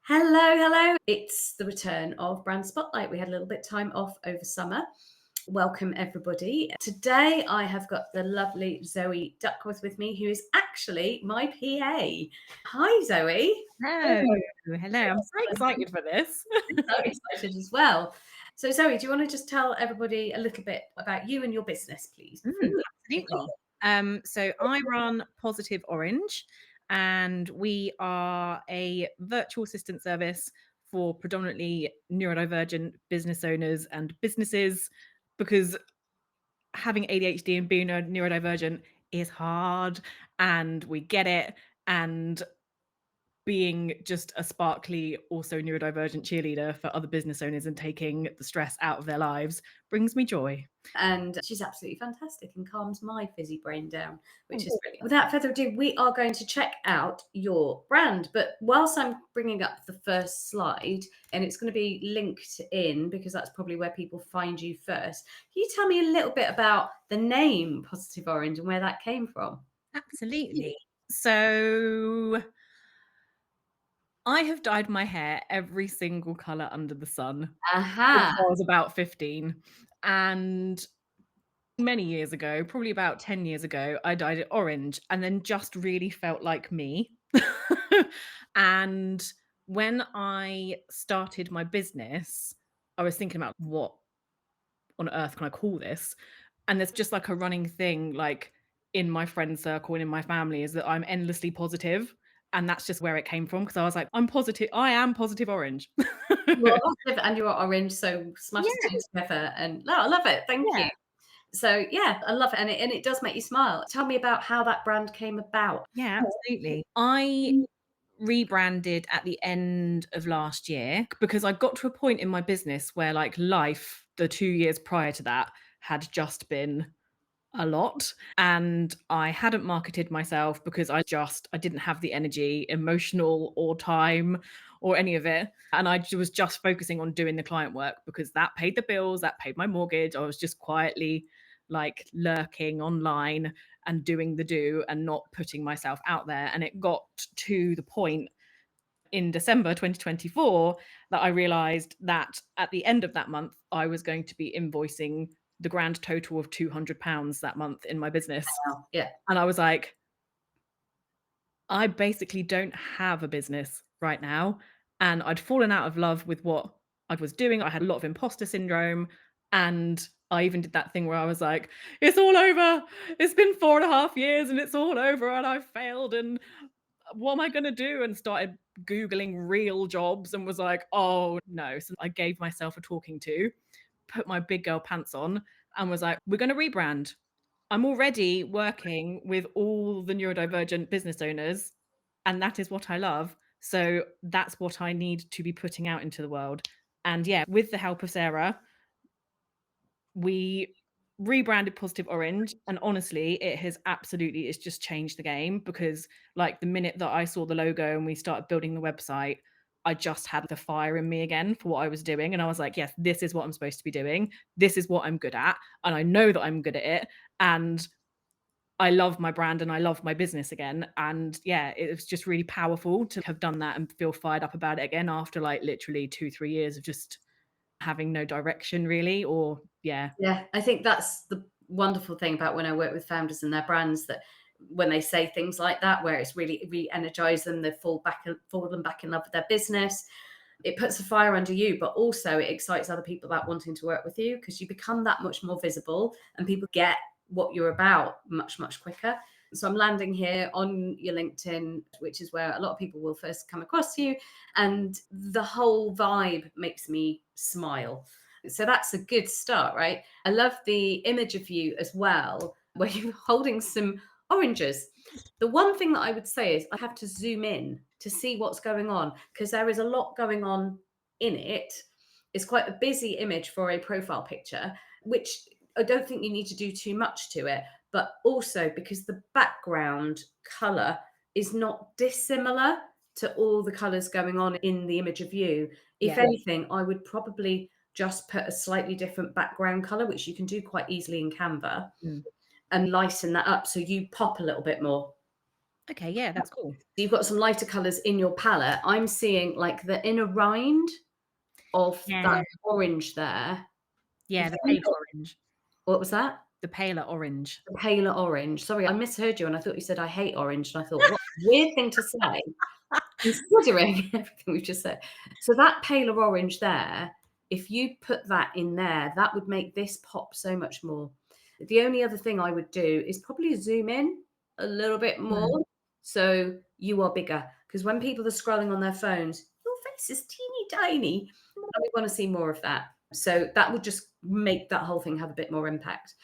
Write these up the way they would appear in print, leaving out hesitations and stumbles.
Hello. It's the return of Brand Spotlight. We had a little bit time off over summer. Welcome, everybody. Today, I have got the lovely Zoë Duckworth with me, who is actually my PA. Hi, Zoe. Hello. Hello. I'm so excited for this. So excited as well. So, Zoe, do you want to just tell everybody a little bit about you and your business, please, before we kick off? Absolutely. So I run Positive Orange, and we are a virtual assistant service for predominantly neurodivergent business owners and businesses because having ADHD and being a neurodivergent is hard, and we get it. And being just a sparkly, also neurodivergent cheerleader for other business owners and taking the stress out of their lives brings me joy. And she's absolutely fantastic and calms my fizzy brain down, which is Oh, brilliant. Without further ado, we are going to check out your brand. But whilst I'm bringing up the first slide, and it's going to be linked in because that's probably where people find you first, can you tell me a little bit about the name Positive Orange and where that came from? absolutely. So I have dyed my hair every single color under the sun since Aha. I was about 15. And many years ago, probably about 10 years ago, I dyed it orange and then just really felt like me. And when I started my business, I was thinking about what on earth can I call this? And there's just like a running thing, like in my friend circle and in my family, is that I'm endlessly positive. And that's just where it came from because I was like, I'm positive. I am positive orange. You are positive and you are orange, so smash the Yeah, two together. And no, I love it. Thank you. yeah, So yeah, I love it, and it does make you smile. Tell me about how that brand came about. yeah, absolutely. I rebranded at the end of last year because I got to a point in my business where like life, the 2 years prior to that, had just been a lot, and I hadn't marketed myself because I didn't have the energy, emotional or time or any of it, and was just focusing on doing the client work because that paid the bills, that paid my mortgage. I was just quietly like lurking online and doing the do and not putting myself out there, and it got to the point in December 2024 that I realized that at the end of that month, I was going to be invoicing the grand total of £200 that month in my business. Wow. Yeah. And I was like, I basically don't have a business right now. And I'd fallen out of love with what I was doing. I had a lot of imposter syndrome. And I even did that thing where I was like, it's all over. It's been 4.5 years and it's all over. And I've failed. And what am I going to do? And started Googling real jobs and was like, oh no. So I gave myself a talking to, put my big girl pants on, and was like, we're going to rebrand. I'm already working with all the neurodivergent business owners, and that is what I love. So that's what I need to be putting out into the world. And yeah, with the help of Sarah, we rebranded Positive Orange, and honestly, it's just changed the game because like the minute that I saw the logo and we started building the website, I just had the fire in me again for what I was doing, and I was like, yes, this is what I'm supposed to be doing. This is what I'm good at, and I know that I'm good at it, and I love my brand and I love my business again. And yeah, it was just really powerful to have done that and feel fired up about it again after like literally 2-3 years of just having no direction really, or yeah. Yeah, I think that's the wonderful thing about when I work with founders and their brands, that when they say things like that, where it's really re-energize them, they fall them back in love with their business. It puts a fire under you, but also it excites other people about wanting to work with you because you become that much more visible and people get what you're about much quicker. So I'm landing here on your LinkedIn, which is where a lot of people will first come across you, and the whole vibe makes me smile. So that's a good start, right? I love the image of you as well, where you're holding some oranges. The one thing that I would say is I have to zoom in to see what's going on because there is a lot going on in it. It's quite a busy image for a profile picture, which I don't think you need to do too much to it, but also because the background color is not dissimilar to all the colors going on in the image of you. If Yeah. anything, I would probably just put a slightly different background color, which you can do quite easily in Canva, Mm. and lighten that up so you pop a little bit more. Okay, yeah, that's cool. You've got some lighter colours in your palette. I'm seeing like the inner rind of Yeah. that orange there. Yeah, If the you paler got orange. what was that? The paler orange. The paler orange. Sorry, I misheard you and I thought you said I hate orange, and I thought, what a weird thing to say, considering everything we've just said. So that paler orange there, if you put that in there, that would make this pop so much more. The only other thing I would do is probably zoom in a little bit more Mm. so you are bigger. Because when people are scrolling on their phones, your face is teeny tiny. And we want to see more of that. So that would just make that whole thing have a bit more impact.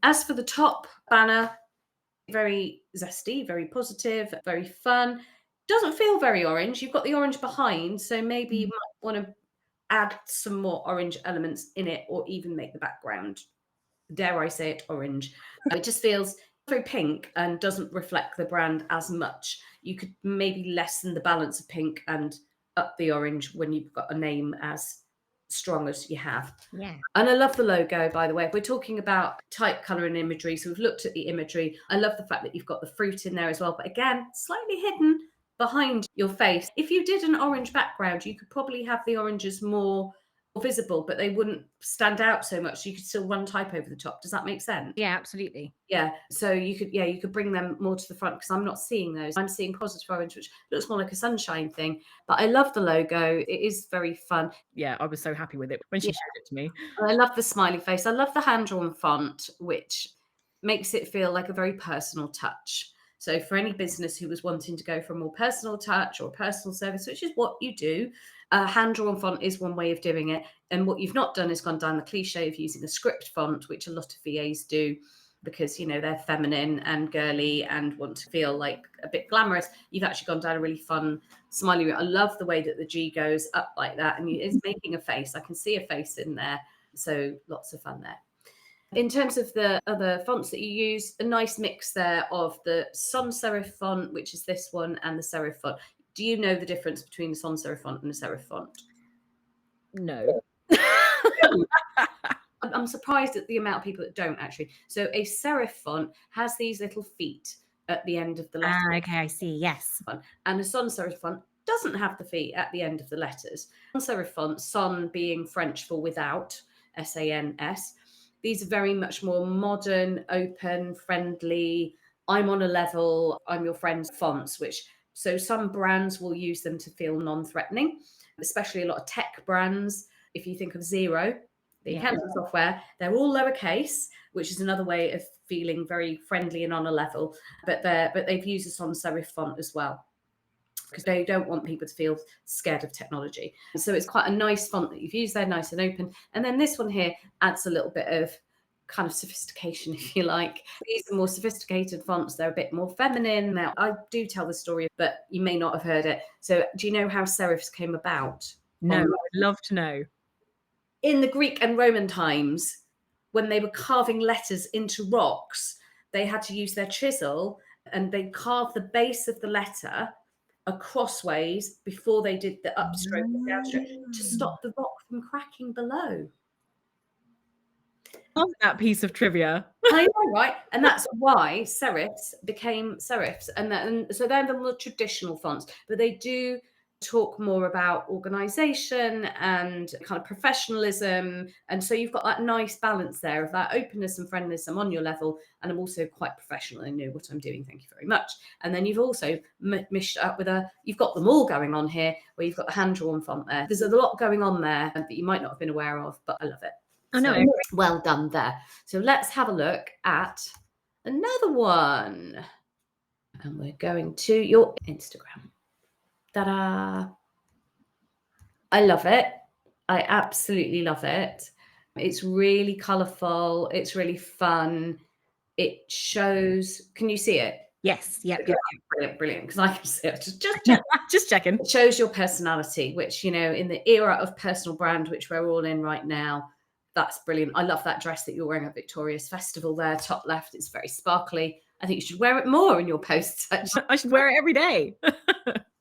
As for the top banner, very zesty, very positive, very fun. Doesn't feel very orange. You've got the orange behind, so maybe you might want to add some more orange elements in it, or even make the background, dare I say it, orange. It just feels very pink and doesn't reflect the brand as much. You could maybe lessen the balance of pink and up the orange when you've got a name as strong as you have. Yeah. And I love the logo, by the way. We're talking about type, colour, and imagery. So we've looked at the imagery. I love the fact that you've got the fruit in there as well. But again, slightly hidden behind your face. If you did an orange background, you could probably have the oranges more visible, but they wouldn't stand out so much. So you could still run type over the top. Does that make sense? Yeah, absolutely. Yeah. So you could bring them more to the front, because I'm not seeing those. I'm seeing positive orange, which looks more like a sunshine thing. But I love the logo. It is very fun. Yeah, I was so happy with it when she Yeah. showed it to me. I love the smiley face. I love the hand-drawn font, which makes it feel like a very personal touch. So for any business who was wanting to go for a more personal touch or personal service, which is what you do, a hand-drawn font is one way of doing it. And what you've not done is gone down the cliche of using a script font, which a lot of VAs do, because they're feminine and girly and want to feel like a bit glamorous. You've actually gone down a really fun smiley. I love the way that the G goes up like that, and it's making a face. I can see a face in there. So lots of fun there. In terms of the other fonts that you use, a nice mix there of the sans serif font, which is this one, and the serif font. Do you know the difference between the sans serif font and the serif font? No. I'm surprised at the amount of people that don't, actually. So a serif font has these little feet at the end of the letter. Okay, I see. Yes. And a sans serif font doesn't have the feet at the end of the letters. Sans serif font, sans being French for without, S-A-N-S. These are very much more modern, open, friendly. I'm on a level, I'm your friend's fonts, so some brands will use them to feel non-threatening, especially a lot of tech brands. If you think of Xero, the accounting software, they're all lowercase, which is another way of feeling very friendly and on a level. But they've used a sans serif font as well, because they don't want people to feel scared of technology. So it's quite a nice font that you've used there, nice and open. And then this one here adds a little bit of kind of sophistication, if you like. These are more sophisticated fonts. They're a bit more feminine. Now, I do tell the story, but you may not have heard it. So do you know how serifs came about? No, I'd love to know. In the Greek and Roman times, when they were carving letters into rocks, they had to use their chisel, and they carved the base of the letter crossways before they did the upstroke and downstroke, to stop the rock from cracking below. Love that piece of trivia. I know, right? And that's why serifs became serifs. And so they're the more traditional fonts, but they do talk more about organization and kind of professionalism. And so you've got that nice balance there of that openness and friendliness. I'm on your level, and I'm also quite professional. I know what I'm doing. Thank you very much. And then you've also mished up with you've got them all going on here, where you've got the hand-drawn font there. There's a lot going on there that you might not have been aware of, but I love it. I know. So, well done there. So let's have a look at another one. And we're going to your Instagram. Ta-da! I love it. I absolutely love it. It's really colourful. It's really fun. It shows. Can you see it? Yes. Yeah. Brilliant. Because I can see it. Just checking. It shows your personality, which, in the era of personal brand, which we're all in right now, that's brilliant. I love that dress that you're wearing at Victoria's Festival there, top left. It's very sparkly. I think you should wear it more in your posts. I should wear it every day.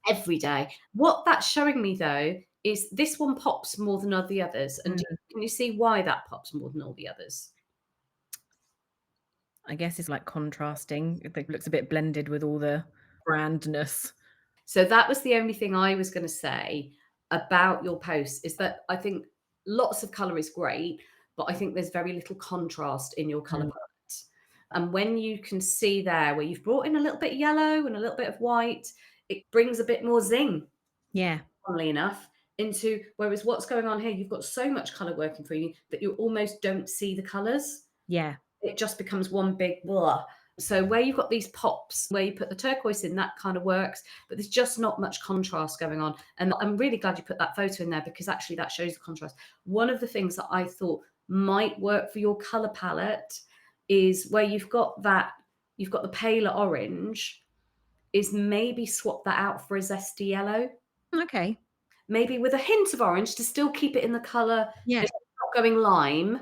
Every day. What that's showing me, though, is this one pops more than all the others. And can you see why that pops more than all the others? I guess it's like contrasting. It looks a bit blended with all the brandness. So that was the only thing I was going to say about your posts, is that I think lots of colour is great, but I think there's very little contrast in your colour Mm. palette. And when you can see there where you've brought in a little bit of yellow and a little bit of white, it brings a bit more zing, Yeah. funnily enough, into, whereas what's going on here, you've got so much colour working for you that you almost don't see the colours. Yeah. It just becomes one big blah. So where you've got these pops, where you put the turquoise in, that kind of works, but there's just not much contrast going on. And I'm really glad you put that photo in there, because actually that shows the contrast. One of the things that I thought might work for your color palette is where you've got the paler orange, is maybe swap that out for a zesty yellow, Okay. maybe with a hint of orange to still keep it in the color. Yeah. It's not going lime,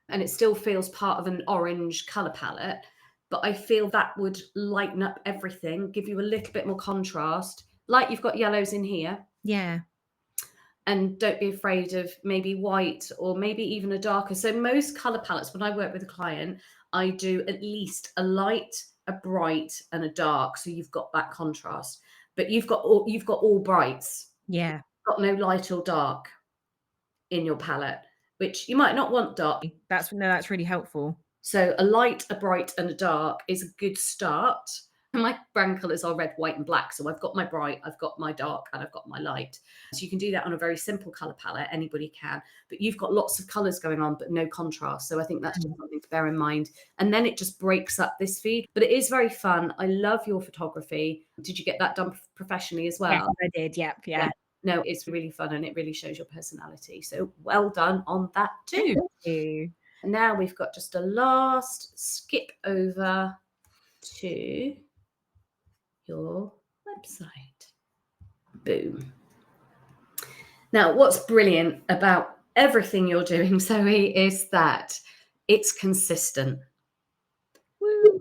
and it still feels part of an orange color palette, but I feel that would lighten up everything, give you a little bit more contrast, like you've got yellows in here. Yeah. And don't be afraid of maybe white, or maybe even a darker. So most color palettes, when I work with a client, I do at least a light, a bright, and a dark, so you've got that contrast. But you've got all brights. Yeah. You've got no light or dark in your palette, which you might not want dark. That's really helpful. So a light, a bright, and a dark is a good start. My brand colours are red, white, and black. So I've got my bright, I've got my dark, and I've got my light. So you can do that on a very simple colour palette. Anybody can. But you've got lots of colours going on, but no contrast. So I think that's just something to bear in mind. And then it just breaks up this feed. But it is very fun. I love your photography. Did you get that done professionally as well? Yes, I did. Yep. Yeah. No, it's really fun, and it really shows your personality. So well done on that too. Thank you. Now we've got just a last skip over to your website. Boom. Now, what's brilliant about everything you're doing, Zoe, is that it's consistent. Woo.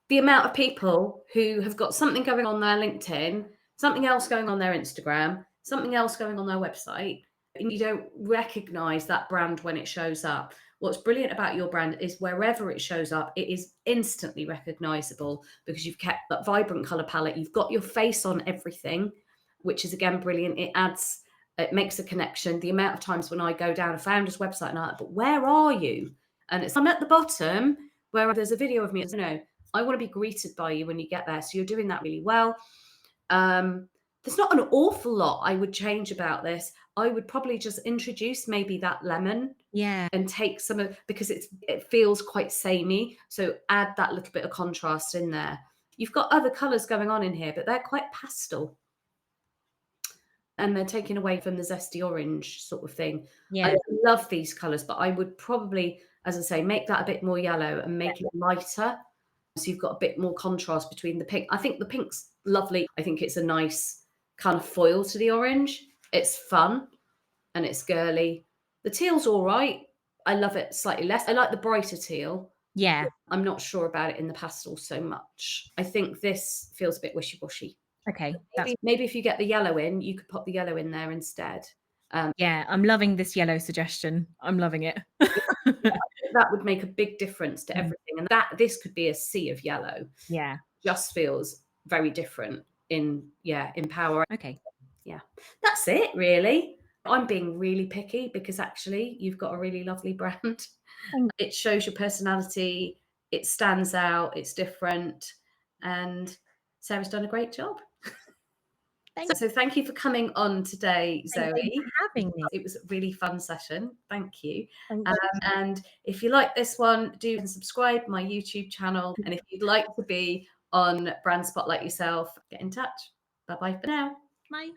The amount of people who have got something going on their LinkedIn, something else going on their Instagram, something else going on their website, and you don't recognize that brand when it shows up. What's brilliant about your brand is wherever it shows up, it is instantly recognizable, because you've kept that vibrant color palette. You've got your face on everything, which is again brilliant. It makes a connection. The amount of times when I go down a founder's website and I'm like, but where are you? And I'm at the bottom where there's a video of me. I want to be greeted by you when you get there. So you're doing that really well. There's not an awful lot I would change about this. I would probably just introduce maybe that lemon, and take some of, because it feels quite samey. So add that little bit of contrast in there. You've got other colours going on in here, but they're quite pastel, and they're taken away from the zesty orange sort of thing. Yeah. I love these colours, but I would probably, as I say, make that a bit more yellow and make it lighter. So you've got a bit more contrast between the pink. I think the pink's lovely. I think it's a nice kind of foil to the orange. It's fun and it's girly. The teal's all right. I love it slightly less. I like the brighter teal. Yeah. I'm not sure about it in the pastel so much. I think this feels a bit wishy-washy. Okay. Maybe if you get the yellow in, you could pop the yellow in there instead. Yeah, I'm loving this yellow suggestion. I'm loving it. That would make a big difference to everything. And this could be a sea of yellow. Yeah. Just feels very different in power. Okay. Yeah. That's it, really. I'm being really picky, because actually you've got a really lovely brand. It shows your personality. It stands out. It's different. And Sarah's done a great job. So thank you for coming on today, Zoe. Thank you for having me. It was a really fun session. Thank you. Thank you. And if you like this one, do subscribe my YouTube channel. And if you'd like to be on Brand Spotlight yourself, get in touch. Bye-bye for now. Bye.